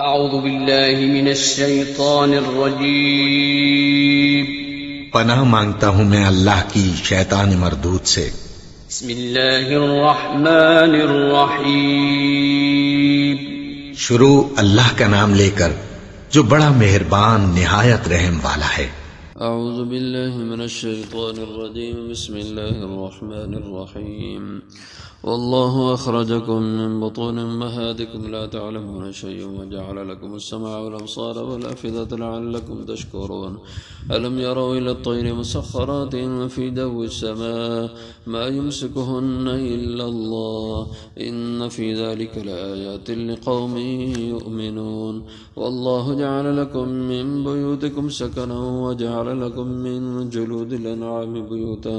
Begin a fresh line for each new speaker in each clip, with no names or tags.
أعوذ بالله من الشيطان الرجيم.
پناہ مانگتا ہوں میں اللہ کی شیطان مردود سے۔
بسم الله الرحمن الرحيم.
شروع اللہ کا نام لے کر جو بڑا مہربان نہایت رحم والا ہے۔
اعوذ باللہ من الشیطان الرجیم بسم اللہ الرحمن الرحیم واللہ اخرجکم من بطون امہاتکم لا تعلمون شیئا وجعل لکم السمع والابصار والافئدة لعلکم تشکرون الم يروا الى الطیر مسخرات فی جو السماء ما يمسكهن الا اللہ ان فی ذلك لآیات لقوم یؤمنون واللہ جعل لکم من بیوتکم سکنا وجعل لكم من جلود الأنعام بيوتا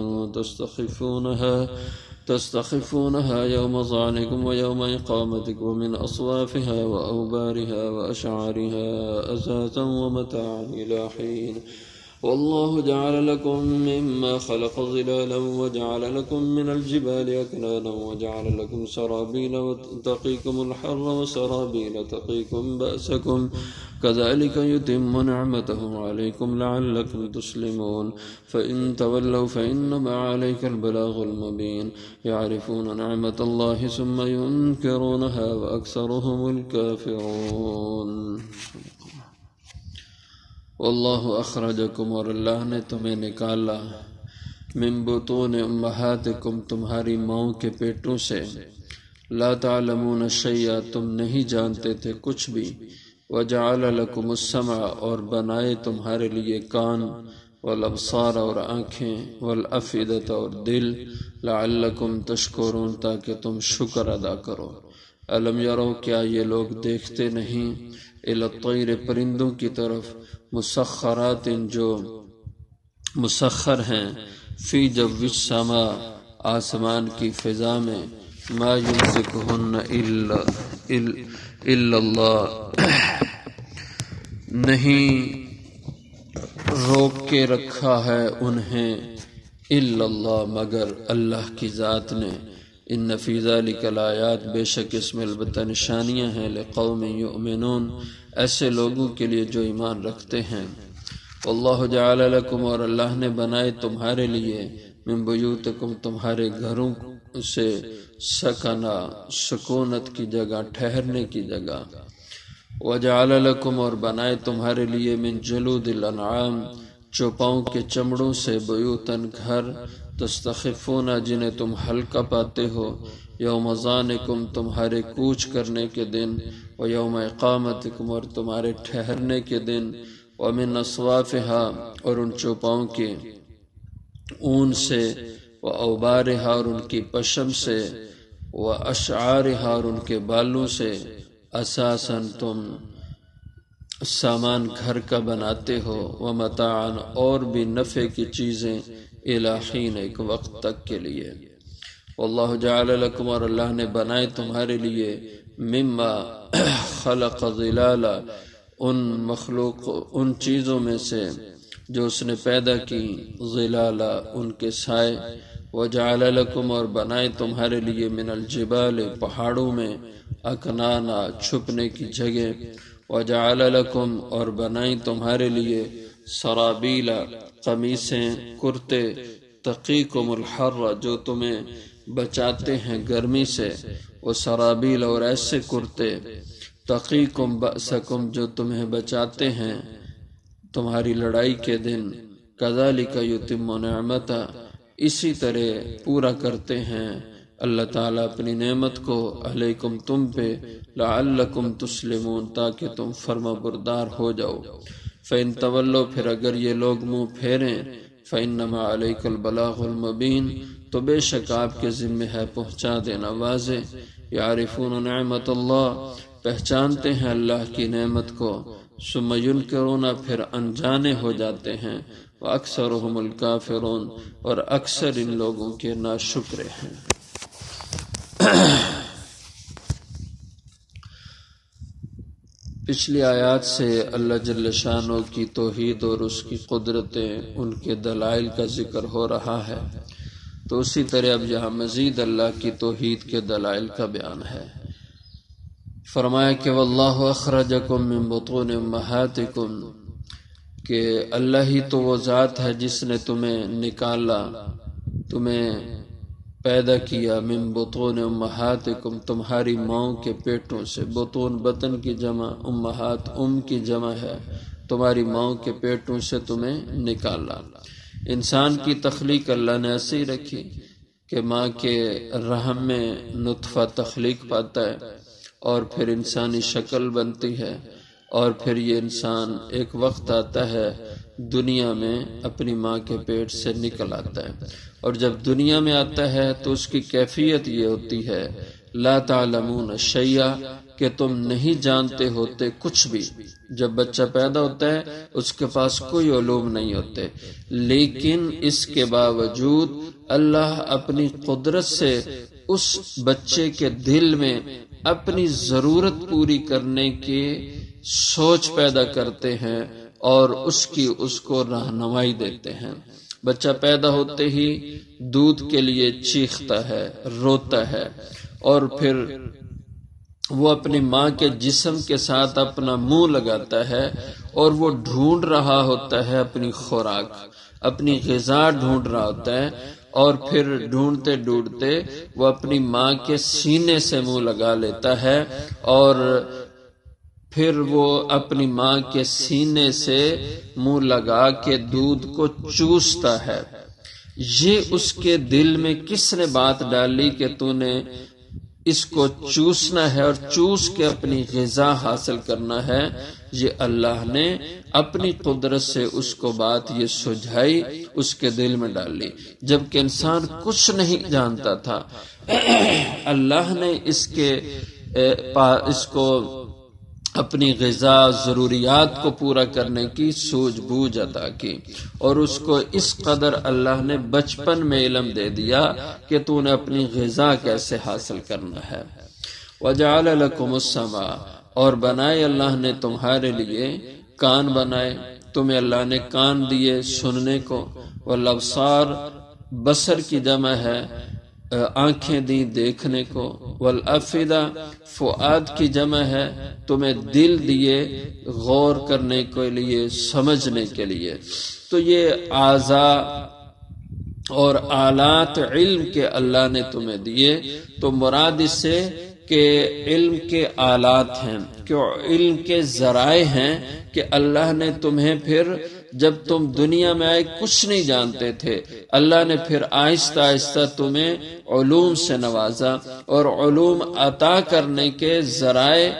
تستخفونها يوم ظعنكم ويوم إقامتكم ومن أصوافها وأوبارها وأشعارها أثاثا ومتاعا إلى حين والله جعل لكم مما خلق ظلالا وجعل لكم من الجبال أكنانا وجعل لكم سرابيل تقيكم الحر وسرابيل تقيكم بأسكم كذلك يتم نعمته عليكم لعلكم تسلمون فإن تولوا فإنما عليك البلاغ المبين يعرفون نعمة الله ثم ينكرونها وأكثرهم الكافرون واللہ اخرجکم اور اللہ نے تمہیں نکالا من بطون امہاتکم تمہاری ماؤں کے پیٹوں سے لا تعلمون شیئا تم نہیں جانتے تھے کچھ بھی وجعل لکم السمع اور بنائے تمہارے لیے کان والابصار اور آنکھیں والافئدۃ اور دل لعلکم تشکرون تاکہ تم شکر ادا کرو الم یرو کیا یہ لوگ دیکھتے نہیں الی الطیر پرندوں کی طرف مسخرات جو مسخر ہیں فی جو السماء آسمان کی فضا میں ما یمسکہن الا اللہ نہیں روک کے رکھا ہے انہیں الا اللہ مگر اللہ کی ذات نے ان فی ذلک الآیات بے شک اس میں البتہ نشانیاں ہیں لقوم یؤمنون ایسے لوگوں کے لیے جو ایمان رکھتے ہیں واللہ جعل لکم اور اللہ نے بنائے تمہارے لیے من بیوتکم تمہارے گھروں سے سکنا سکونت کی جگہ ٹھہرنے کی جگہ وجعل لکم اور بنائے تمہارے لیے من جلود الانعام چوپاؤں کے چمڑوں سے بیوتن گھر تستخفون جنہیں تم ہلکا پاتے ہو یوم ظعنکم تمہارے کوچ کرنے کے دن و یوم اقامتکم اور تمہارے ٹھہرنے کے دن ومن اصوافها اور ان چوپاؤں کے اون سے و اوبارها اور ان کی پشم سے و اشعارها اور ان کے بالوں سے اساسا تم سامان گھر کا بناتے ہو ومتاعا اور بھی نفع کی چیزیں الی حین ایک وقت تک کے لیے واللہ جعل لکم اور اللہ نے بنائے تمہارے لیے مما خلق ظلالا ان چیزوں میں سے جو اس نے پیدا کی ظلالا ان کے سائے وجعل لکم اور بنائے تمہارے لیے من الجبال پہاڑوں میں اکنانا چھپنے کی جگہ وجعل لکم اور بنائی تمہارے لیے سرابیلا قمیصیں کرتے تقیکم الحر جو تمہیں بچاتے ہیں گرمی سے وہ سرابیل اور ایسے کرتے تقیکم بأسکم جو تمہیں بچاتے ہیں تمہاری لڑائی کے دن کذالک یتم نعمتہ اسی طرح پورا کرتے ہیں اللہ تعالیٰ اپنی نعمت کو علیکم تم پہ لعلکم تسلمون تاکہ تم فرما بردار ہو جاؤ فإن تولوا پھر اگر یہ لوگ منہ پھیریں فإنما علیک البلاغ المبین تو بے شک آپ کے ذمہ ہے پہنچا دینا واضح یعرفون نعمت اللہ پہچانتے ہیں اللہ کی نعمت کو ثم ینکرون پھر انجانے ہو جاتے ہیں وَأَكْثَرُهُمُ الْكَافِرُونَ اور اکثر ان لوگوں کے ناشکرے ہیں۔ پچھلی آیات سے اللہ جل شانہ کی توحید اور اس کی قدرتیں ان کے دلائل کا ذکر ہو رہا ہے، تو اسی طرح اب یہاں مزید اللہ کی توحید کے دلائل کا بیان ہے۔ فرمایا کہ واللہ اخرجکم من بطون امہاتکم، کہ اللہ ہی تو وہ ذات ہے جس نے تمہیں نکالا، تمہیں پیدا کیا، من بطون امہاتکم، تمہاری ماؤں کے پیٹوں سے، بطون بطن کی جمع، امہات ام کی جمع ہے، تمہاری ماؤں کے پیٹوں سے تمہیں نکالا۔ انسان کی تخلیق اللہ نے ایسی رکھی کہ ماں کے رحم میں نطفہ تخلیق پاتا ہے اور پھر انسانی شکل بنتی ہے، اور پھر یہ انسان ایک وقت آتا ہے دنیا میں اپنی ماں کے پیٹ سے نکل آتا ہے، اور جب دنیا میں آتا ہے تو اس کی کیفیت یہ ہوتی ہے لا تعلمون شیئا، کہ تم نہیں جانتے ہوتے کچھ بھی۔ جب بچہ پیدا ہوتا ہے اس کے پاس کوئی علوم نہیں ہوتے، لیکن اس کے باوجود اللہ اپنی قدرت سے اس بچے کے دل میں اپنی ضرورت پوری کرنے کی سوچ پیدا کرتے ہیں اور اس کو رہنمائی دیتے ہیں۔ بچہ پیدا ہوتے ہی دودھ کے لیے چیختا ہے، روتا ہے، اور پھر وہ اپنی ماں کے جسم کے ساتھ اپنا منہ لگاتا ہے اور وہ ڈھونڈ رہا ہوتا ہے اپنی خوراک، اپنی غذا ڈھونڈ رہا ہوتا ہے، اور پھر ڈھونڈتے ڈھونڈتے وہ اپنی ماں کے سینے سے منہ لگا لیتا ہے، اور پھر وہ اپنی ماں کے سینے سے منہ لگا کے دودھ کو چوستا ہے۔ یہ اس کے دل میں کس نے بات ڈالی کہ تو نے اس کو چوسنا ہے اور چوس کے اپنی غذا حاصل کرنا ہے؟ یہ اللہ نے اپنی قدرت سے اس کو بات یہ سجھائی، اس کے دل میں ڈالی، جبکہ انسان کچھ نہیں جانتا تھا۔ اللہ نے اس کو اپنی غذا ضروریات کو پورا کرنے کی سوجھ بوجھ عطا کی، اور اس کو اس قدر اللہ نے بچپن میں علم دے دیا کہ تو نے اپنی غذا کیسے حاصل کرنا ہے۔ وَجَعَلَ لَكُمُ السَّمْعَ، اور بنائے اللہ نے تمہارے لیے کان بنائے، تمہیں اللہ نے کان دیے سننے کو، وَالْأَبْصَارَ، بصر کی جمع ہے، آنکھیں دی دیکھنے کو، والافئدہ، فؤاد کی جمع ہے، تمہیں دل دیے غور کرنے کے لیے، سمجھنے کے لیے۔ تو یہ اعضاء اور آلات علم کے اللہ نے تمہیں دیے، تو مراد اس سے کہ علم کے آلات ہیں، کہ علم کے ذرائع ہیں، کہ اللہ نے تمہیں پھر جب تم دنیا میں آئے کچھ نہیں جانتے تھے، اللہ نے پھر آہستہ آہستہ تمہیں علوم سے نوازا، اور علوم عطا کرنے کے ذرائع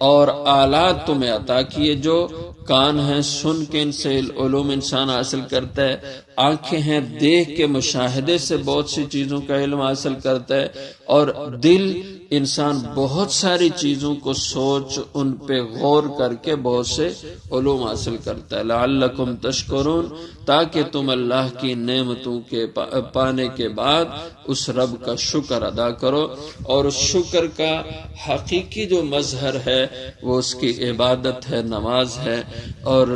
اور آلات تمہیں عطا کیے، جو کان ہیں سن کے ان سے علوم انسان حاصل کرتا ہے، آنکھیں ہیں دیکھ کے مشاہدے سے بہت سی چیزوں کا علم حاصل کرتا ہے، اور دل انسان بہت ساری چیزوں کو سوچ ان پہ غور کر کے بہت سے علوم حاصل کرتا ہے۔ لعلکم تشکرون، تاکہ تم اللہ کی نعمتوں کے پانے کے بعد اس رب کا شکر ادا کرو، اور اس شکر کا حقیقی جو مظہر ہے وہ اس کی عبادت ہے، نماز ہے، اور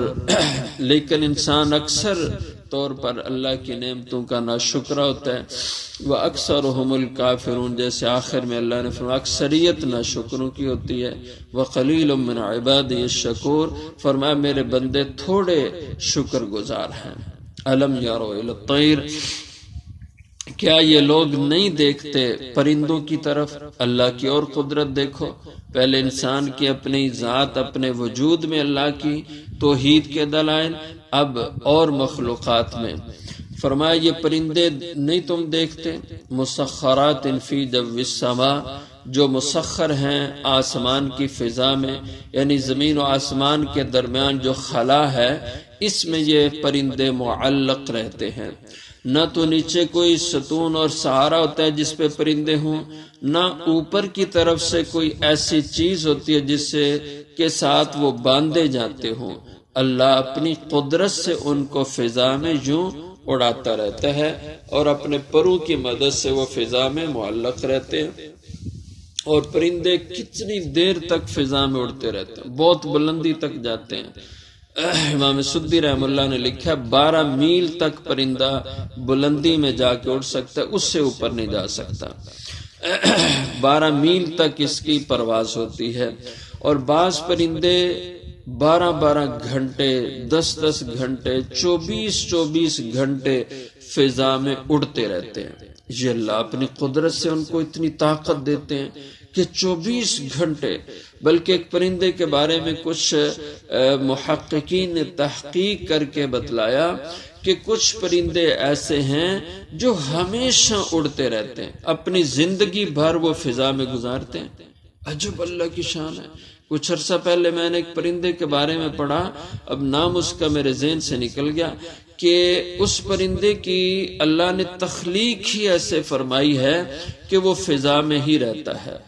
لیکن انسان اکثر طور پر اللہ کی نعمتوں کا ناشکرا ہوتا ہے۔ وَأَكْثَرُهُمُ الْكَافِرُونَ، جیسے آخر میں اللہ نے فرمایا اکثریت ناشکروں کی ہوتی ہے۔ وَقَلِيلٌ مِّنْ عِبَادِيَ الشَّكُورُ، فرمایا میرے بندے تھوڑے شکر گزار ہیں۔ أَلَمْ يَرَوْا إِلَى الطَّيْرِ، کیا یہ لوگ نہیں دیکھتے پرندوں کی طرف؟ اللہ کی اور قدرت دیکھو، پہلے انسان کی اپنی ذات، اپنے وجود میں اللہ کی توحید کے دلائل، اب اور مخلوقات میں۔ فرمایا یہ پرندے نہیں تم دیکھتے؟ مسخرات فی جو السماء، جو مسخر ہیں آسمان کی فضا میں، یعنی زمین و آسمان کے درمیان جو خلا ہے اس میں یہ پرندے معلق رہتے ہیں۔ نہ تو نیچے کوئی ستون اور سہارا ہوتا ہے جس پہ پرندے ہوں، نہ اوپر کی طرف سے کوئی ایسی چیز ہوتی ہے جس سے کے ساتھ وہ باندھے جاتے ہوں۔ اللہ اپنی قدرت سے ان کو فضا میں یوں اڑاتا رہتا ہے، اور اپنے پروں کی مدد سے وہ فضا میں معلق رہتے ہیں، اور پرندے کتنی دیر تک فضا میں اڑتے رہتے ہیں، بہت بلندی تک جاتے ہیں۔ امام سدی رحم اللہ نے لکھا 12 میل تک پرندہ بلندی میں جا کے اڑ سکتا ہے، اس سے اوپر نہیں جا سکتا۔ 12 میل تک اس کی پرواز ہوتی ہے، اور بعض پرندے 12 گھنٹے، 10 گھنٹے، 24 گھنٹے فضا میں اڑتے رہتے ہیں۔ یہ اللہ اپنی قدرت سے ان کو اتنی طاقت دیتے ہیں کہ 24 گھنٹے، بلکہ ایک پرندے کے بارے میں کچھ محققین نے تحقیق کر کے بتلایا کہ کچھ پرندے ایسے ہیں جو ہمیشہ اڑتے رہتے ہیں، اپنی زندگی بھر وہ فضا میں گزارتے ہیں۔ عجب اللہ کی شان ہے۔ کچھ عرصہ پہلے میں نے ایک پرندے کے بارے میں پڑھا، اب نام اس کا میرے ذہن سے نکل گیا، کہ اس پرندے کی اللہ نے تخلیق ہی ایسے فرمائی ہے کہ وہ فضا میں ہی رہتا ہے،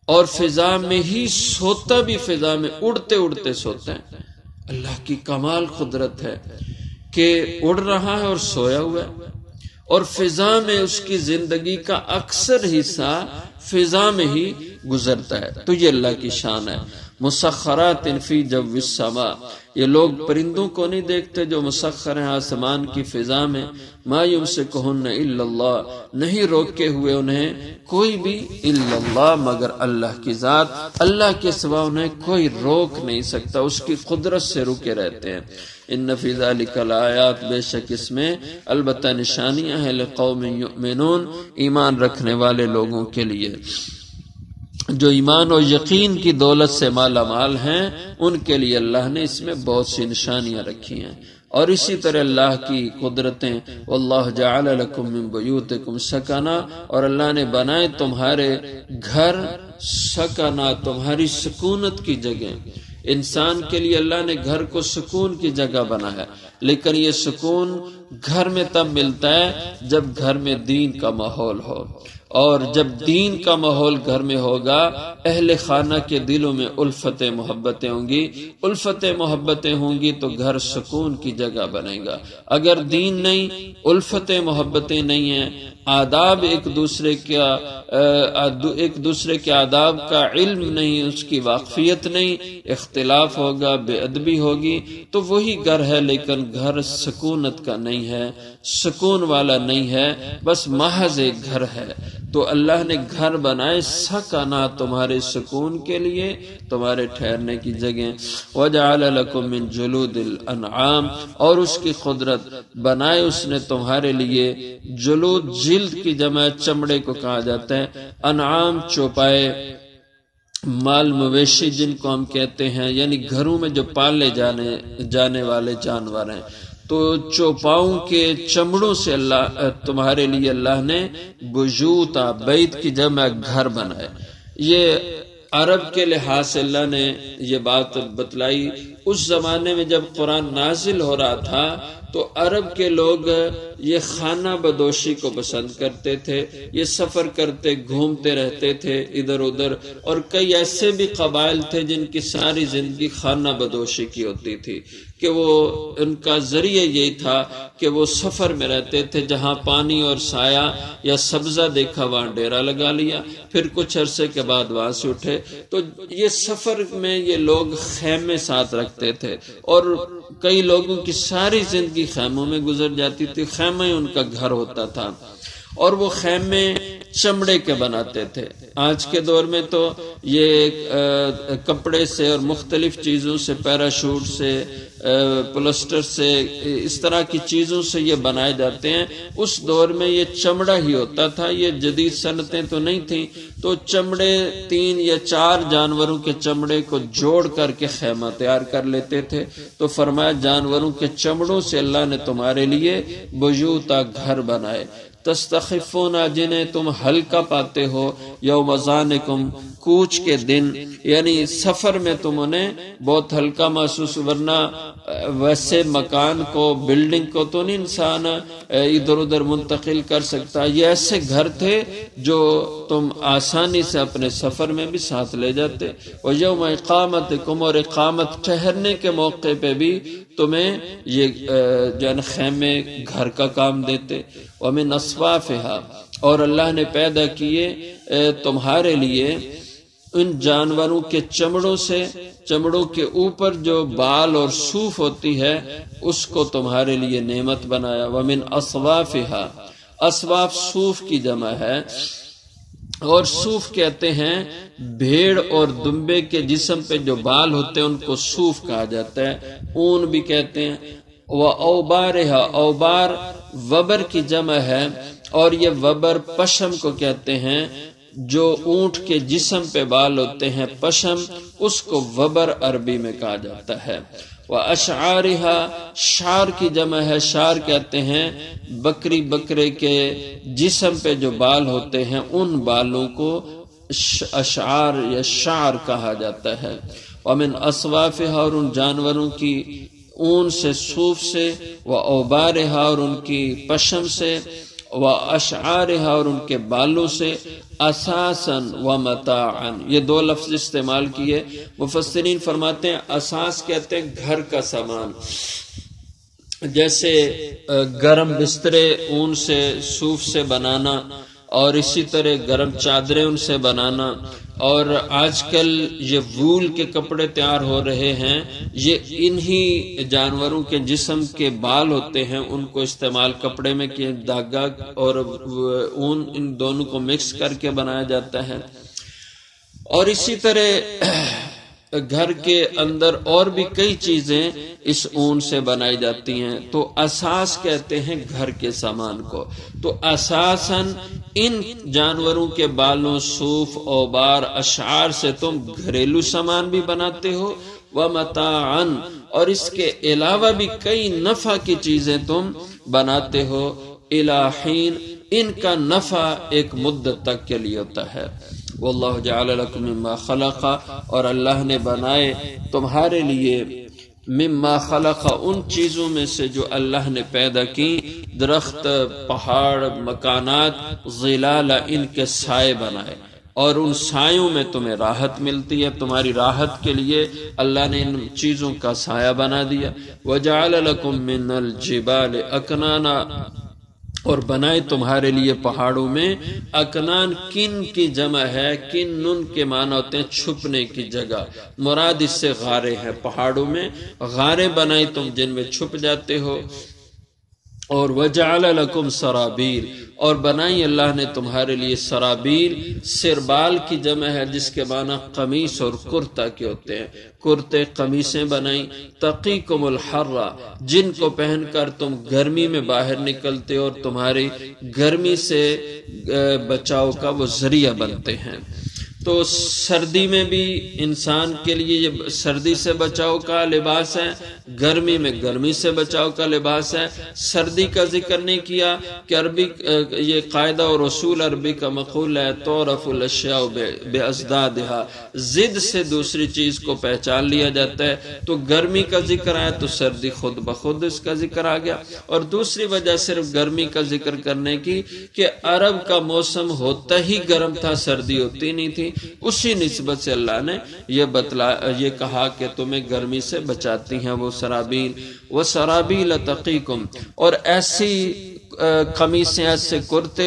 اور فضا میں ہی سوتا بھی، فضا میں اڑتے اڑتے سوتا ہے۔ اللہ کی کمال قدرت ہے کہ اڑ رہا ہے اور سویا ہوا ہے، اور فضا میں اس کی زندگی کا اکثر حصہ فضا میں ہی گزرتا ہے۔ تو یہ اللہ کی شان ہے۔ مسخرات فی جو السماء، یہ لوگ پرندوں کو نہیں دیکھتے جو مسخر ہیں آسمان کی فضا میں، ما یمسکہن الا اللہ، نہیں روکے ہوئے انہیں کوئی بھی الا اللہ، مگر اللہ کی ذات، اللہ کے سوا انہیں کوئی روک نہیں سکتا، اس کی قدرت سے رکے رہتے ہیں۔ ان فی ذلک لآیات، بے شک اس میں البتہ نشانیاں ہیں، لقوم یؤمنون، ایمان رکھنے والے لوگوں کے لیے، جو ایمان و یقین کی دولت سے مالا مال ہیں، ان کے لیے اللہ نے اس میں بہت سی نشانیاں رکھی ہیں۔ اور اسی طرح اللہ کی قدرتیں، واللہ جعل لکم من بیوتکم سکنا، اور اللہ نے بنائے تمہارے گھر سکنا، تمہاری سکونت کی جگہ۔ انسان کے لیے اللہ نے گھر کو سکون کی جگہ بنایا، لیکن یہ سکون گھر میں تب ملتا ہے جب گھر میں دین کا ماحول ہو، اور جب دین کا ماحول گھر میں ہوگا، اہل خانہ کے دلوں میں الفت محبتیں ہوں گی، الفت محبتیں ہوں گی تو گھر سکون کی جگہ بنے گا۔ اگر دین نہیں، الفت محبتیں نہیں ہیں، آداب ایک دوسرے کے آداب کا علم نہیں، اس کی واقفیت نہیں، اختلاف ہوگا، بے ادبی ہوگی، تو وہی گھر ہے، لیکن گھر سکونت کا نہیں ہے، سکون والا نہیں ہے، بس محض ایک گھر ہے۔ تو اللہ نے گھر بنائے سکنا، تمہارے سکون کے لیے، تمہارے ٹھہرنے کی جگہ۔ وَجَعَلَ لَكُم مِّن جُلُودِ الْأَنْعَامِ، اور اس کی قدرت بنائے اس نے تمہارے لیے جلود، جلد کی جمع چمڑے کو کہا جاتا ہے، انعام چوپائے، مال مویشی جن کو ہم کہتے ہیں، یعنی گھروں میں جو پالے جانے والے جانور ہیں، تو چوپاؤں کے چمڑوں سے اللہ تمہارے لیے اللہ نے بیوتا، بیت کی جمع گھر بنائے۔ یہ عرب کے لحاظ سے اللہ نے یہ بات بتلائی۔ اس زمانے میں جب قرآن نازل ہو رہا تھا تو عرب کے لوگ یہ خانہ بدوشی کو پسند کرتے تھے، یہ سفر کرتے گھومتے رہتے تھے ادھر ادھر، اور کئی ایسے بھی قبائل تھے جن کی ساری زندگی خانہ بدوشی کی ہوتی تھی، کہ وہ ان کا ذریعہ یہی تھا کہ وہ سفر میں رہتے تھے، جہاں پانی اور سایہ یا سبزہ دیکھا وہاں ڈیرا لگا لیا، پھر کچھ عرصے کے بعد وہاں سے اٹھے۔ تو یہ سفر میں یہ لوگ خیمے ساتھ رکھتے تھے، اور کئی لوگوں کی ساری زندگی خیموں میں گزر جاتی تھی، خیمہ ہی ان کا گھر ہوتا تھا، اور وہ خیمے چمڑے کے بناتے تھے۔ آج کے دور میں تو یہ کپڑے سے اور مختلف چیزوں سے، پیراشوٹ سے، پلسٹر سے، اس طرح کی چیزوں سے یہ بنائے جاتے ہیں۔ اس دور میں یہ چمڑا ہی ہوتا تھا، یہ جدید صنعتیں تو نہیں تھیں، تو چمڑے 3 یا 4 جانوروں کے چمڑے کو جوڑ کر کے خیمہ تیار کر لیتے تھے۔ تو فرمایا جانوروں کے چمڑوں سے اللہ نے تمہارے لیے بیوتا، گھر بنائے، تستخفون، جنہیں تم ہلکا پاتے ہو، یوم ظعنکم، کوچ کے دن، یعنی سفر میں تم انہیں بہت ہلکا محسوس، ورنہ ویسے مکان کو، بلڈنگ کو تو نہیں انسان ادھر ادھر منتقل کر سکتا۔ یہ ایسے گھر تھے جو تم آسانی سے اپنے سفر میں بھی ساتھ لے جاتے، اور یوم اقامتکم، اور اقامت ٹھہرنے کے موقع پہ بھی تمہیں یہ جن خیمے گھر کا کام دیتے۔ ومن اصوافہا، اور اللہ نے پیدا کیے تمہارے لیے ان جانوروں کے چمڑوں سے، چمڑوں کے اوپر جو بال اور صوف ہوتی ہے اس کو تمہارے لیے نعمت بنایا۔ ومن اصوافہا، اصواف صوف کی جمع ہے، اور صوف کہتے ہیں بھیڑ اور دمبے کے جسم پہ جو بال ہوتے ہیں ان کو صوف کہا جاتا ہے، اون بھی کہتے ہیں۔ وَأَوْبَارِهَا، اوبار وبر کی جمع ہے، اور یہ وبر پشم کو کہتے ہیں، جو اونٹ کے جسم پہ بال ہوتے ہیں پشم، اس کو وبر عربی میں کہا جاتا ہے۔ وَأَشْعَارِهَا، شعر کی جمع ہے، شعر کہتے ہیں بکرے کے جسم پہ جو بال ہوتے ہیں ان بالوں کو اشعار یا شعر کہا جاتا ہے۔ وَمِنْ أَصْوَافِهَا، اور ان جانوروں کی اون سے، صوف سے، وَأَوْبَارِهَا، اور ان کی پشم سے، وَأَشْعَارِهَا، اور ان کے بالوں سے، اساساً ومتاعاً، یہ دو لفظ استعمال کیے۔ مفسرین فرماتے ہیں اساس کہتے ہیں گھر کا سامان، جیسے گرم بسترے اون سے، صوف سے بنانا، اور اسی طرح گرم چادریں ان سے بنانا، اور آج کل یہ وول کے کپڑے تیار ہو رہے ہیں، یہ انہی جانوروں کے جسم کے بال ہوتے ہیں، ان کو استعمال کپڑے میں کیا، دھاگا اور اون ان دونوں کو مکس کر کے بنایا جاتا ہے۔ اور اسی طرح گھر کے اندر اور بھی کئی چیزیں اس اون سے بنائی جاتی ہیں، تو اساس کہتے ہیں گھر کے سامان کو۔ تو اساساً ان جانوروں کے بالوں، صوف، اوبار، اشعار سے تم گھریلو سامان بھی بناتے ہو، ومتاعاً، اور اس کے علاوہ بھی کئی نفع کی چیزیں تم بناتے ہو، الی حین، ان کا نفع ایک مدت تک کے لیے ہوتا ہے۔ واللہ جعل لکم مما خلق، اور اللہ نے بنائے تمہارے لیے مما خلق، ان چیزوں میں سے جو اللہ نے پیدا کی، درخت، پہاڑ، مکانات، ظلال، ان کے سائے بنائے، اور ان سایوں میں تمہیں راحت ملتی ہے، تمہاری راحت کے لیے اللہ نے ان چیزوں کا سایہ بنا دیا۔ وجعل لکم من الجبال اکنانا، اور بنائے تمہارے لیے پہاڑوں میں اکنان، کن کی جمع ہے، کن نن کے معنی ہوتے ہیں چھپنے کی جگہ، مراد اس سے غاریں ہیں، پہاڑوں میں غاریں بنائی تم جن میں چھپ جاتے ہو۔ اور وجعل لکم سرابیل، اور بنائی اللہ نے تمہارے لیے سرابیل، سربال کی جمع ہے جس کے معنی قمیص اور کرتا کے ہوتے ہیں، کرتے قمیصیں بنائیں، تقیکم الحر، جن کو پہن کر تم گرمی میں باہر نکلتے اور تمہاری گرمی سے بچاؤ کا وہ ذریعہ بنتے ہیں۔ تو سردی میں بھی انسان کے لیے یہ سردی سے بچاؤ کا لباس ہے، گرمی میں گرمی سے بچاؤ کا لباس ہے۔ سردی کا ذکر نہیں کیا کہ عربی یہ قاعدہ اور اصول عربی کا مقول ہے، تعرف الاشیاء بازدادها، ضد سے دوسری چیز کو پہچان لیا جاتا ہے۔ تو گرمی کا ذکر آیا تو سردی خود بخود اس کا ذکر آ گیا۔ اور دوسری وجہ صرف گرمی کا ذکر کرنے کی کہ عرب کا موسم ہوتا ہی گرم تھا، سردی ہوتی نہیں تھی، اسی نسبت سے اللہ نے یہ کہا کہ تمہیں گرمی سے بچاتی ہیں وہ سرابیل۔ وَسَرَابِيلَ تَقِيكُمْ، اور ایسی قمیصیں، ایسے کرتے،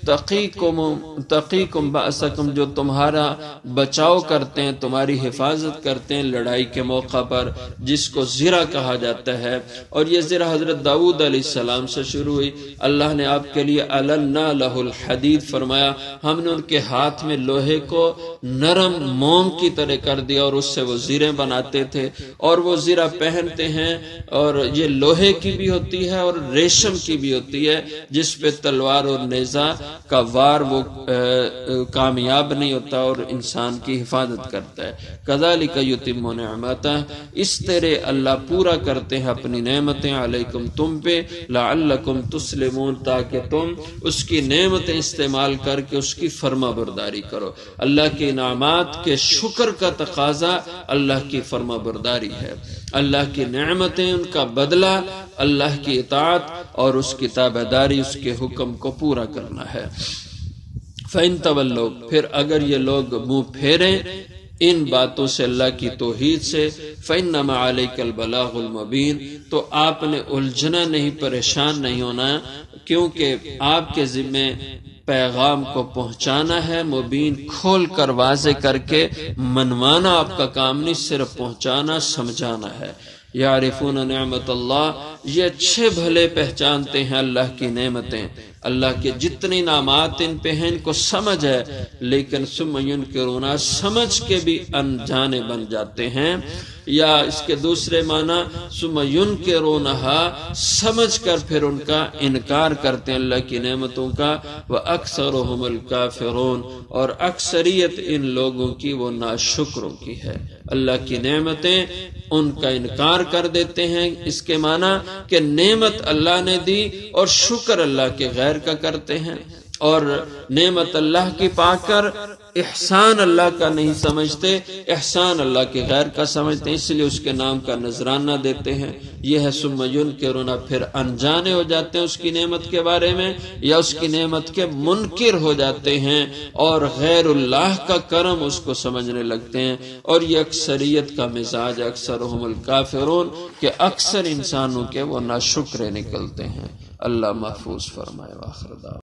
تقیکم بأسکم، جو تمہارا بچاؤ کرتے ہیں، تمہاری حفاظت کرتے ہیں لڑائی کے موقع پر، جس کو زرہ کہا جاتا ہے۔ اور یہ زرہ حضرت داؤد علیہ السلام سے شروع ہوئی، اللہ نے آپ کے لیے أَلَنَّا لَهُ الْحَدِيدِ فرمایا، ہم نے ان کے ہاتھ میں لوہے کو نرم موم کی طرح کر دیا اور اس سے وہ زریں بناتے تھے، اور وہ زرہ پہنتے ہیں، اور یہ لوہے کی بھی ہوتی ہے اور ریشم کی بھی ہوتی ہے، جس پہ تلوار اور نیزہ کا وار وہ کامیاب نہیں ہوتا اور انسان کی حفاظت کرتا ہے۔ کذالک یتم نعمتہ، اس طرح اللہ پورا کرتے ہیں اپنی نعمتیں علیکم تم پہ، لعلکم تسلمون، تاکہ تم اس کی نعمتیں استعمال کر کے اس کی فرما برداری کرو۔ اللہ کے انعامات کے شکر کا تقاضا اللہ کی فرما برداری ہے، اللہ کی نعمتیں، ان کا بدلہ اللہ کی اطاعت اور اس کی تابعداری، اس کے حکم کو پورا کرنا ہے۔ فَإِن تَوَلَّوْا، پھر اگر یہ لوگ منہ پھیریں ان باتوں سے، اللہ کی توحید سے، فَإِنَّمَا عَلَيْكَ الْبَلَاغُ الْمُبِينُ، تو آپ نے الجھنا نہیں، پریشان نہیں ہونا، کیونکہ آپ کے ذمہ پیغام کو پہنچانا ہے، مبین، کھول کر واضح کر کے منوانا آپ کا کام نہیں، صرف پہنچانا، سمجھانا ہے۔ یعرفون نعمت اللہ، یہ اچھے بھلے پہچانتے ہیں اللہ کی نعمتیں، اللہ کے جتنے انعامات ان پہ ہیں ان کو سمجھ ہے، لیکن ثم ینکرون سمجھ کے بھی انجانے بن جاتے ہیں، یا اس کے دوسرے معنی ثم ینکرونھا سمجھ کر پھر ان کا انکار کرتے ہیں اللہ کی نعمتوں کا، وَأَكْثَرُهُمُ الْكَافِرُونَ اور اکثریت ان لوگوں کی وہ ناشکروں کی ہے، اللہ کی نعمتیں ان کا انکار کر دیتے ہیں، اس کے معنی کہ نعمت اللہ نے دی اور شکر اللہ کے غیر کا کرتے ہیں، اور نعمت اللہ کی پا کر احسان اللہ کا نہیں سمجھتے، احسان اللہ کے غیر کا سمجھتے ہیں، اس لیے اس کے نام کا نذرانہ دیتے ہیں۔ یہ ہے ثم ینکرون، پھر انجانے ہو جاتے ہیں اس کی نعمت کے بارے میں، یا اس کی نعمت کے منکر ہو جاتے ہیں اور غیر اللہ کا کرم اس کو سمجھنے لگتے ہیں، اور یہ اکثریت کا مزاج، اکثرهم الکافرون، کہ اکثر انسانوں کے وہ ناشکرے نکلتے ہیں۔ اللہ محفوظ فرمائے۔ وآخر دعوانا